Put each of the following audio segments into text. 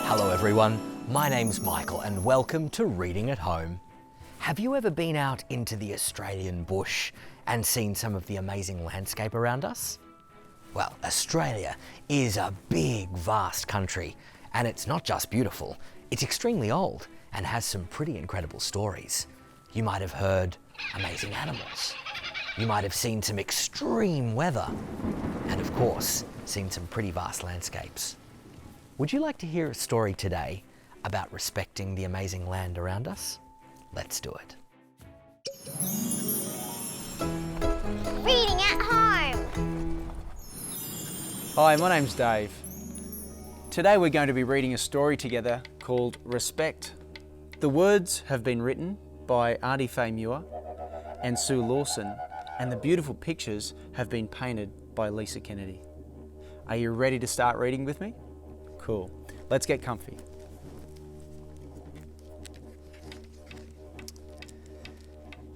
Hello everyone, my name's Michael and welcome to Reading at Home. Have you ever been out into the Australian bush and seen some of the amazing landscape around us? Well, Australia is a big, vast country, and it's not just beautiful, it's extremely old and has some pretty incredible stories. You might have heard amazing animals. You might have seen some extreme weather, and of course, seen some pretty vast landscapes. Would you like to hear a story today about respecting the amazing land around us? Let's do it. Reading at home. Hi, my name's Dave. Today we're going to be reading a story together called Respect. The words have been written by Aunty Muir and Sue Lawson, and the beautiful pictures have been painted by Lisa Kennedy. Are you ready to start reading with me? Cool. Let's get comfy.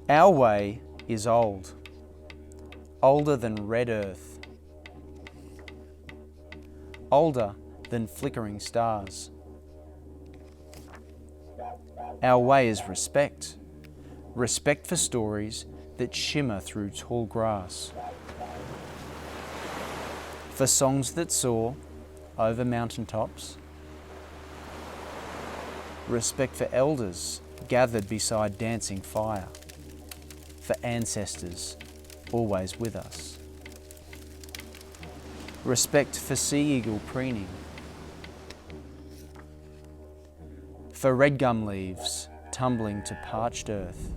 Our way is old, older than red earth, older than flickering stars. Our way is respect, respect for stories that shimmer through tall grass, for songs that soar over mountaintops, respect for elders gathered beside dancing fire, for ancestors always with us, respect for sea eagle preening, for red gum leaves tumbling to parched earth,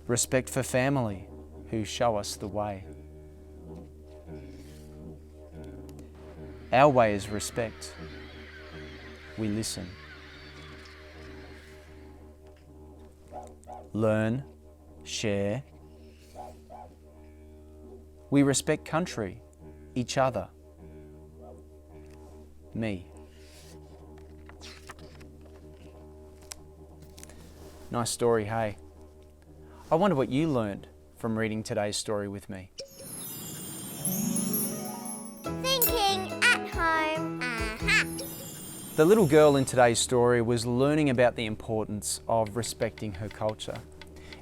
respect for family who show us the way. Our way is respect. We listen. Learn, share. We respect country, each other, me. Nice story, hey? I wonder what you learned from reading today's story with me. Thinking at home. The little girl in today's story was learning about the importance of respecting her culture.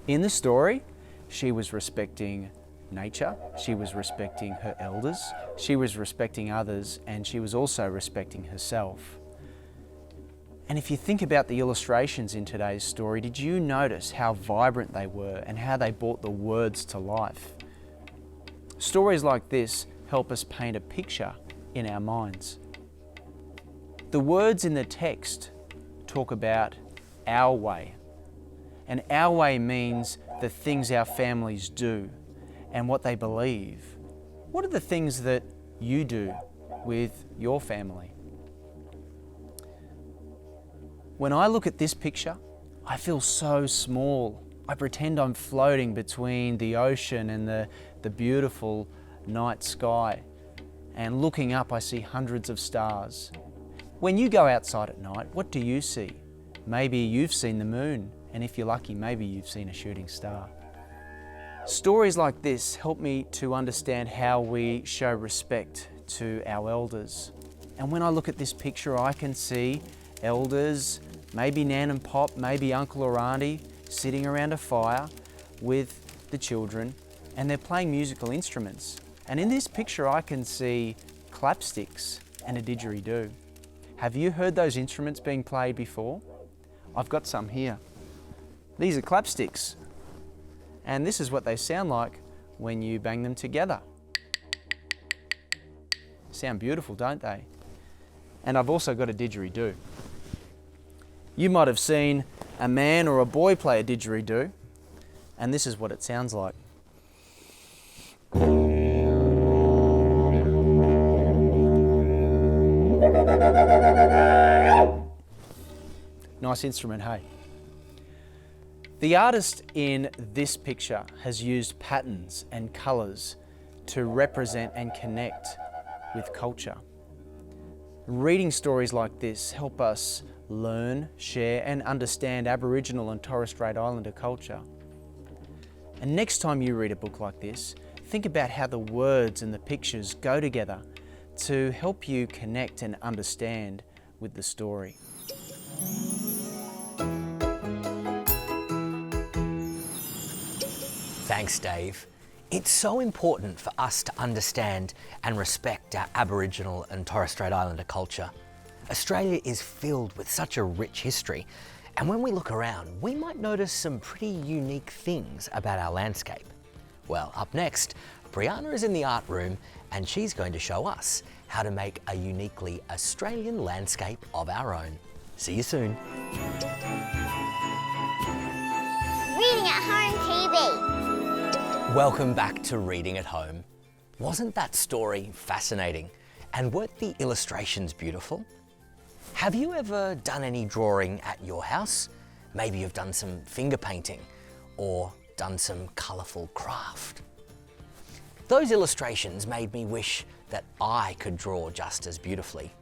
In the story, she was respecting nature, she was respecting her elders, she was respecting others, and she was also respecting herself. And if you think about the illustrations in today's story, did you notice how vibrant they were and how they brought the words to life? Stories like this help us paint a picture in our minds. The words in the text talk about our way. And our way means the things our families do and what they believe. What are the things that you do with your family? When I look at this picture, I feel so small. I pretend I'm floating between the ocean and the beautiful night sky. And looking up, I see hundreds of stars. When you go outside at night, what do you see? Maybe you've seen the moon, and if you're lucky, maybe you've seen a shooting star. Stories like this help me to understand how we show respect to our elders. And when I look at this picture, I can see elders, maybe Nan and Pop, maybe Uncle or Auntie, sitting around a fire with the children, and they're playing musical instruments. And in this picture, I can see clapsticks and a didgeridoo. Have you heard those instruments being played before? I've got some here. These are clapsticks, and this is what they sound like when you bang them together. Sound beautiful, don't they? And I've also got a didgeridoo. You might have seen a man or a boy play a didgeridoo, and this is what it sounds like. Nice instrument, hey? The artist in this picture has used patterns and colours to represent and connect with culture. Reading stories like this help us learn, share and understand Aboriginal and Torres Strait Islander culture. And next time you read a book like this, think about how the words and the pictures go together to help you connect and understand with the story. Thanks, Dave. It's so important for us to understand and respect our Aboriginal and Torres Strait Islander culture. Australia is filled with such a rich history, and when we look around, we might notice some pretty unique things about our landscape. Well, up next, Brianna is in the art room and she's going to show us how to make a uniquely Australian landscape of our own. See you soon. Reading at Home TV. Welcome back to Reading at Home. Wasn't that story fascinating? And weren't the illustrations beautiful? Have you ever done any drawing at your house? Maybe you've done some finger painting or done some colourful craft. Those illustrations made me wish that I could draw just as beautifully.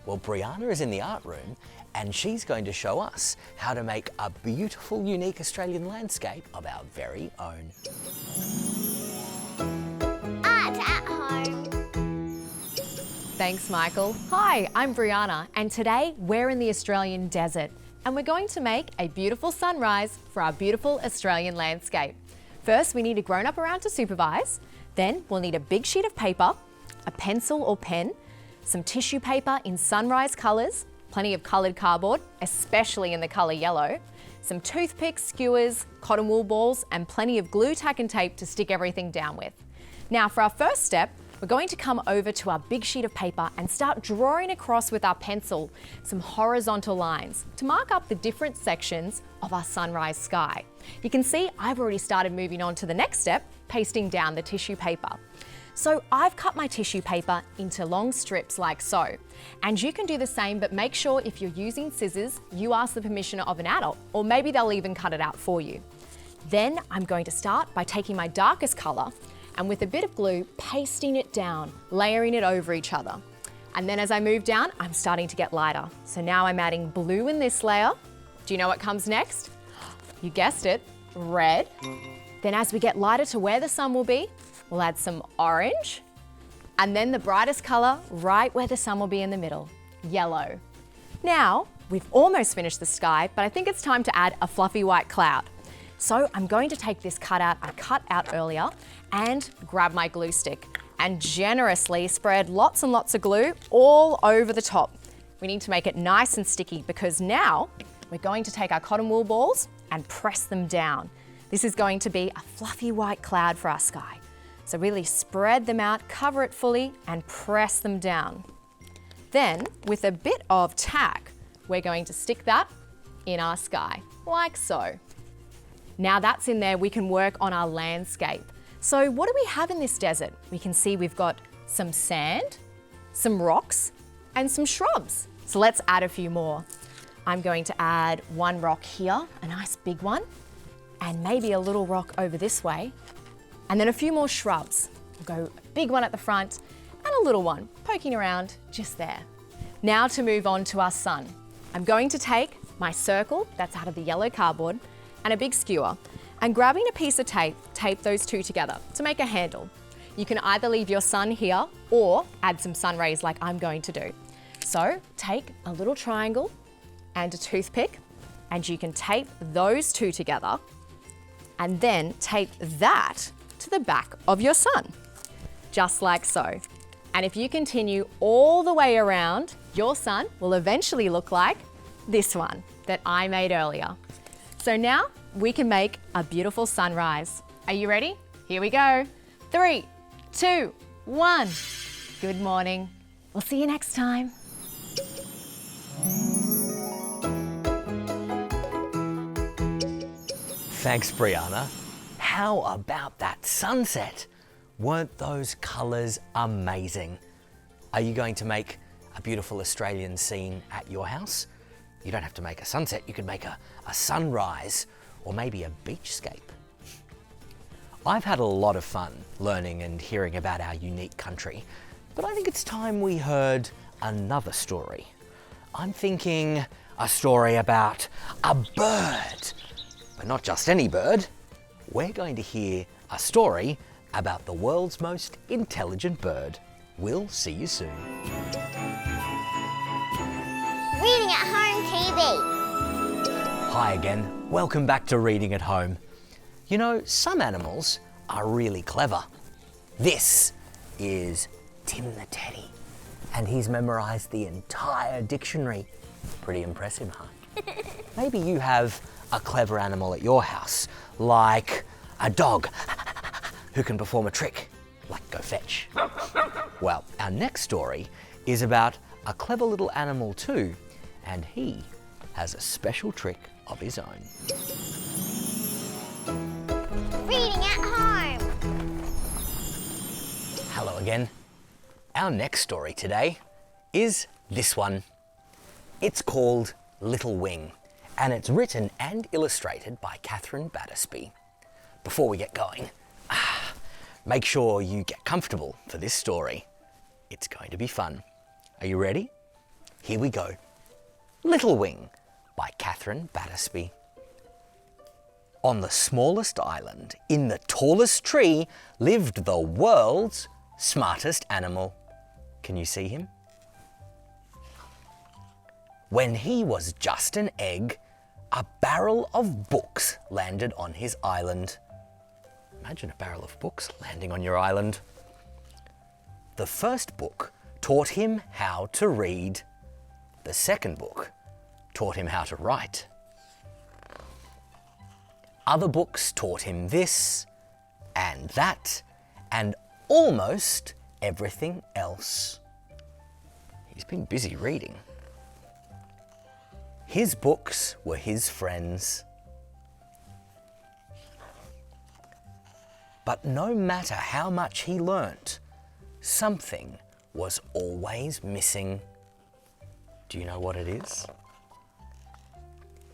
Well, Brianna is in the art room and she's going to show us how to make a beautiful, unique Australian landscape of our very own. Art at Home. Thanks, Michael. Hi, I'm Brianna, and today we're in the Australian desert, and we're going to make a beautiful sunrise for our beautiful Australian landscape. First, we need a grown-up around to supervise. Then we'll need a big sheet of paper, a pencil or pen, some tissue paper in sunrise colours, plenty of coloured cardboard, especially in the colour yellow, some toothpicks, skewers, cotton wool balls, and plenty of glue, tack and tape to stick everything down with. Now for our first step, we're going to come over to our big sheet of paper and start drawing across with our pencil some horizontal lines to mark up the different sections of our sunrise sky. You can see I've already started moving on to the next step, pasting down the tissue paper. So I've cut my tissue paper into long strips like so. And you can do the same, but make sure if you're using scissors, you ask the permission of an adult, or maybe they'll even cut it out for you. Then I'm going to start by taking my darkest colour and with a bit of glue, pasting it down, layering it over each other. And then as I move down, I'm starting to get lighter. So now I'm adding blue in this layer. Do you know what comes next? You guessed it, red. Then as we get lighter to where the sun will be, we'll add some orange. And then the brightest colour, right where the sun will be in the middle, yellow. Now, we've almost finished the sky, but I think it's time to add a fluffy white cloud. So I'm going to take this cutout I cut out earlier and grab my glue stick and generously spread lots and lots of glue all over the top. We need to make it nice and sticky because now we're going to take our cotton wool balls and press them down. This is going to be a fluffy white cloud for our sky. So really spread them out, cover it fully and press them down. Then with a bit of tack, we're going to stick that in our sky, like so. Now that's in there, we can work on our landscape. So what do we have in this desert? We can see we've got some sand, some rocks, and some shrubs. So let's add a few more. I'm going to add one rock here, a nice big one, and maybe a little rock over this way, and then a few more shrubs. We'll go a big one at the front and a little one poking around just there. Now to move on to our sun. I'm going to take my circle that's out of the yellow cardboard and a big skewer, and grabbing a piece of tape, tape those two together to make a handle. You can either leave your sun here or add some sun rays like I'm going to do. So take a little triangle and a toothpick, and you can tape those two together and then tape that to the back of your sun, just like so. And if you continue all the way around, your sun will eventually look like this one that I made earlier. So now we can make a beautiful sunrise. Are you ready? Here we go. 3, 2, 1. Good morning. We'll see you next time. Thanks, Brianna. How about that sunset? Weren't those colours amazing? Are you going to make a beautiful Australian scene at your house? You don't have to make a sunset, you could make a sunrise or maybe a beachscape. I've had a lot of fun learning and hearing about our unique country, but I think it's time we heard another story. I'm thinking a story about a bird, but not just any bird. We're going to hear a story about the world's most intelligent bird. We'll see you soon. Reading at Home TV. Hi again. Welcome back to Reading at Home. You know, some animals are really clever. This is Tim the Teddy, and he's memorised the entire dictionary. Pretty impressive, huh? Maybe you have a clever animal at your house, like a dog who can perform a trick, like go fetch. Well, our next story is about a clever little animal too, and he has a special trick of his own. Reading at Home. Hello again. Our next story today is this one. It's called Little Wing, and it's written and illustrated by Katherine Battersby. Before we get going, make sure you get comfortable for this story. It's going to be fun. Are you ready? Here we go. Little Wing by Katherine Battersby. On the smallest island, in the tallest tree, lived the world's smartest animal. Can you see him? When he was just an egg, a barrel of books landed on his island. Imagine a barrel of books landing on your island. The first book taught him how to read. The second book taught him how to write. Other books taught him this and that and almost everything else. He's been busy reading. His books were his friends. But no matter how much he learnt, something was always missing. Do you know what it is?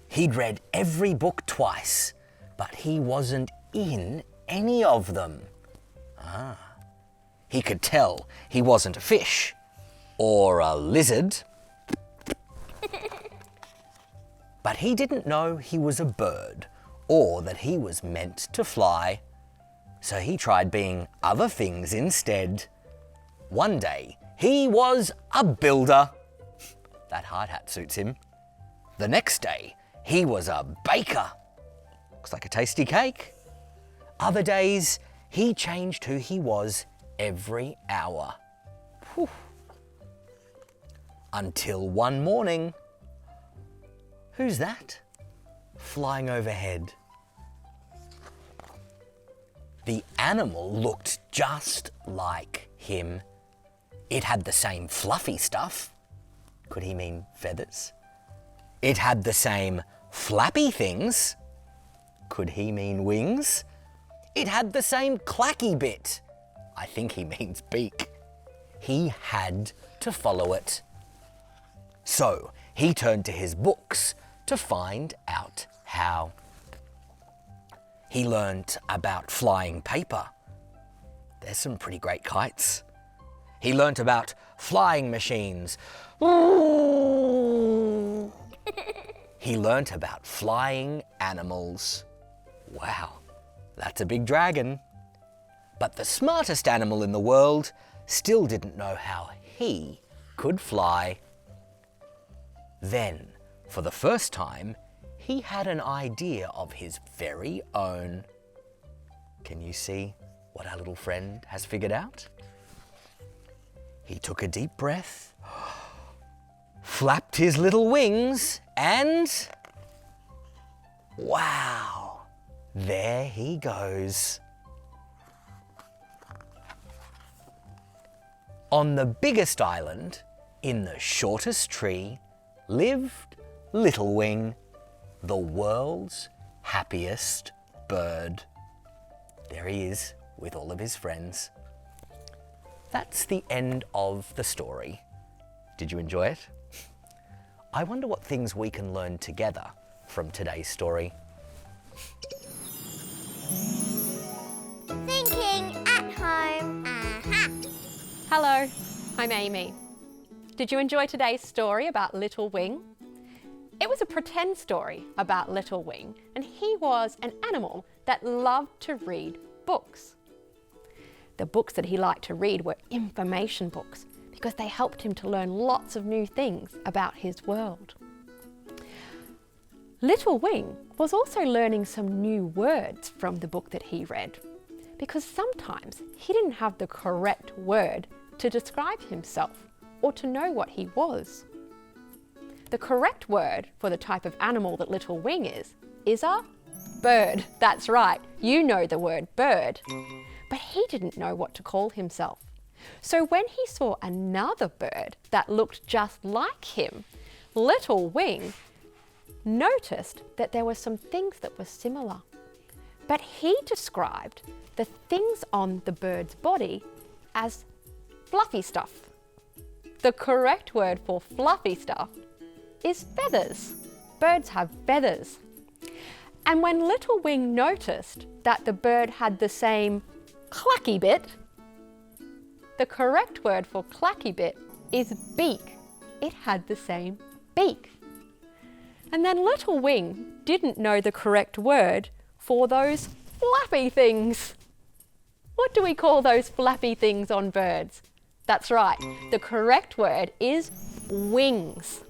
He'd read every book twice, but he wasn't in any of them. He could tell he wasn't a fish or a lizard. But he didn't know he was a bird or that he was meant to fly. So he tried being other things instead. One day, he was a builder. That hard hat suits him. The next day, he was a baker. Looks like a tasty cake. Other days, he changed who he was every hour. Whew. Until one morning. Who's that? Flying overhead. The animal looked just like him. It had the same fluffy stuff. Could he mean feathers? It had the same flappy things. Could he mean wings? It had the same clacky bit. I think he means beak. He had to follow it. So he turned to his books to find out how. He learnt about flying paper. There's some pretty great kites. He learnt about flying machines. He learnt about flying animals. Wow, that's a big dragon. But the smartest animal in the world still didn't know how he could fly. Then, for the first time, he had an idea of his very own. Can you see what our little friend has figured out? He took a deep breath, flapped his little wings, and wow, there he goes. On the biggest island, in the shortest tree, lived Little Wing, the world's happiest bird. There he is with all of his friends. That's the end of the story. Did you enjoy it? I wonder what things we can learn together from today's story. Thinking at Home. Hello, I'm Amy. Did you enjoy today's story about Little Wing? It was a pretend story about Little Wing, and he was an animal that loved to read books. The books that he liked to read were information books because they helped him to learn lots of new things about his world. Little Wing was also learning some new words from the book that he read, because sometimes he didn't have the correct word to describe himself or to know what he was. The correct word for the type of animal that Little Wing is a bird. That's right, you know the word bird. But he didn't know what to call himself. So when he saw another bird that looked just like him, Little Wing noticed that there were some things that were similar. But he described the things on the bird's body as fluffy stuff. The correct word for fluffy stuff is feathers. Birds have feathers. And when Little Wing noticed that the bird had the same clacky bit, the correct word for clacky bit is beak. It had the same beak. And then Little Wing didn't know the correct word for those flappy things. What do we call those flappy things on birds? That's right, the correct word is wings.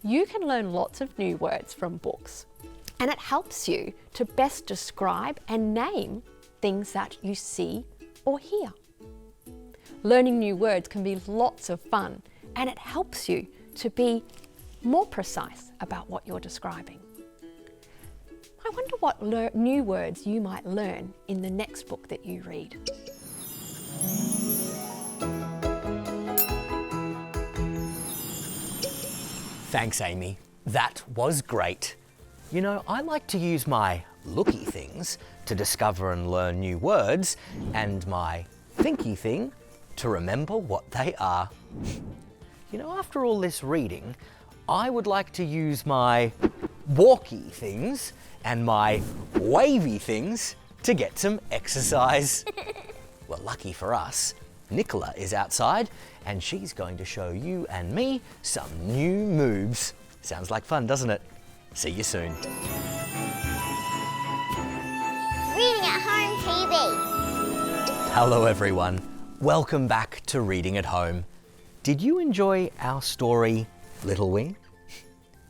You can learn lots of new words from books, and it helps you to best describe and name things that you see or hear. Learning new words can be lots of fun, and it helps you to be more precise about what you're describing. I wonder what new words you might learn in the next book that you read. Thanks, Amy. That was great. You know, I like to use my looky things to discover and learn new words, and my thinky thing to remember what they are. You know, after all this reading, I would like to use my walky things and my wavy things to get some exercise. Well, lucky for us, Nicola is outside and she's going to show you and me some new moves. Sounds like fun, doesn't it? See you soon. Reading at Home TV. Hello everyone. Welcome back to Reading at Home. Did you enjoy our story, Little Wing?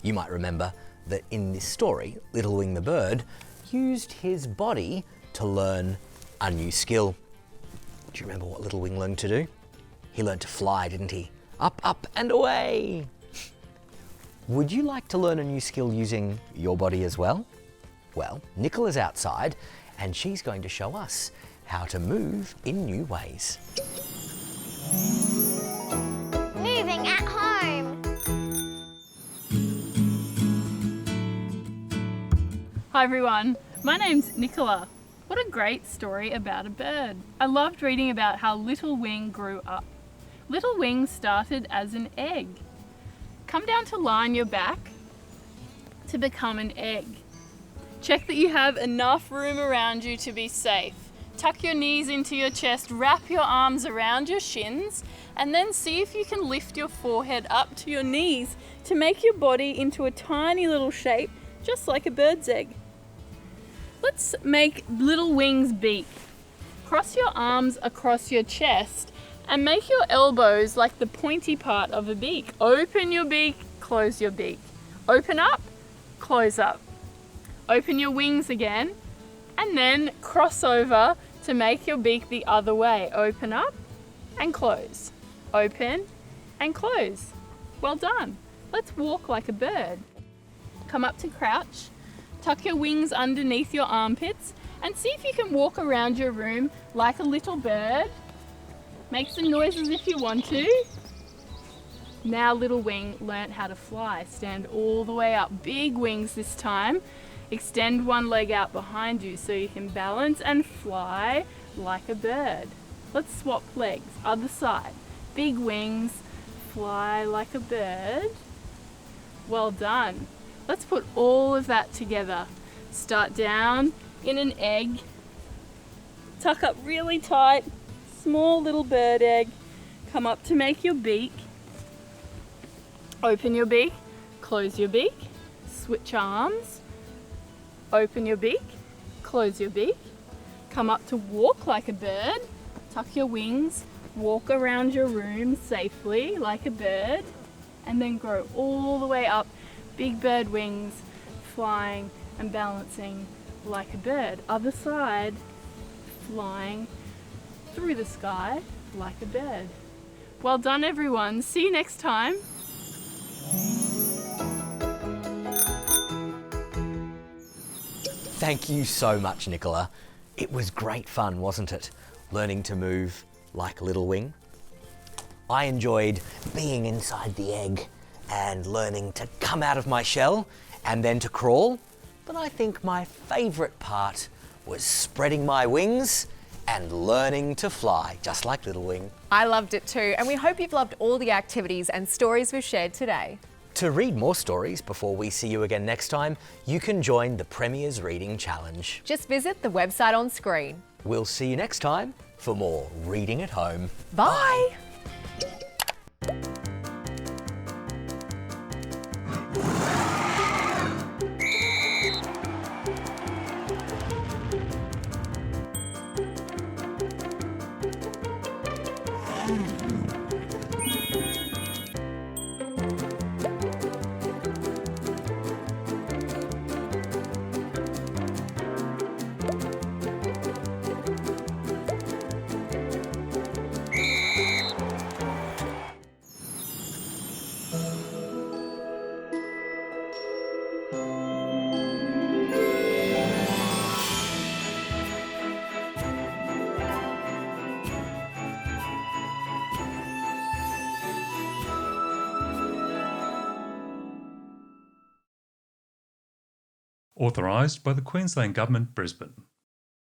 You might remember that in this story, Little Wing the bird used his body to learn a new skill. Do you remember what Little Wing learned to do? He learned to fly, didn't he? Up, up and away. Would you like to learn a new skill using your body as well? Well, Nicola's outside and she's going to show us how to move in new ways. Moving at home. Hi everyone, my name's Nicola. What a great story about a bird. I loved reading about how Little Wing grew up. Little Wing started as an egg. Come down to lie on your back to become an egg. Check that you have enough room around you to be safe. Tuck your knees into your chest, wrap your arms around your shins, and then see if you can lift your forehead up to your knees to make your body into a tiny little shape, just like a bird's egg. Let's make Little Wing's beak. Cross your arms across your chest and make your elbows like the pointy part of a beak. Open your beak, close your beak. Open up, close up. Open your wings again, and then cross over to make your beak the other way. Open up and close. Open and close. Well done. Let's walk like a bird. Come up to crouch. Tuck your wings underneath your armpits and see if you can walk around your room like a little bird. Make some noises if you want to. Now Little Wing learnt how to fly. Stand all the way up. Big wings this time. Extend one leg out behind you so you can balance and fly like a bird. Let's swap legs. Other side. Big wings. Fly like a bird. Well done. Let's put all of that together. Start down in an egg. Tuck up really tight. Small little bird egg. Come up to make your beak. Open your beak. Close your beak. Switch arms. Open your beak. Close your beak. Come up to walk like a bird. Tuck your wings. Walk around your room safely like a bird. And then grow all the way up. Big bird wings, flying and balancing like a bird. Other side, flying through the sky like a bird. Well done, everyone. See you next time. Thank you so much, Nicola. It was great fun, wasn't it? Learning to move like a little wing. I enjoyed being inside the egg and learning to come out of my shell and then to crawl. But I think my favourite part was spreading my wings and learning to fly, just like Little Wing. I loved it too, and we hope you've loved all the activities and stories we've shared today. To read more stories before we see you again next time, you can join the Premier's Reading Challenge. Just visit the website on screen. We'll see you next time for more Reading at Home. Bye. Authorised by the Queensland Government, Brisbane.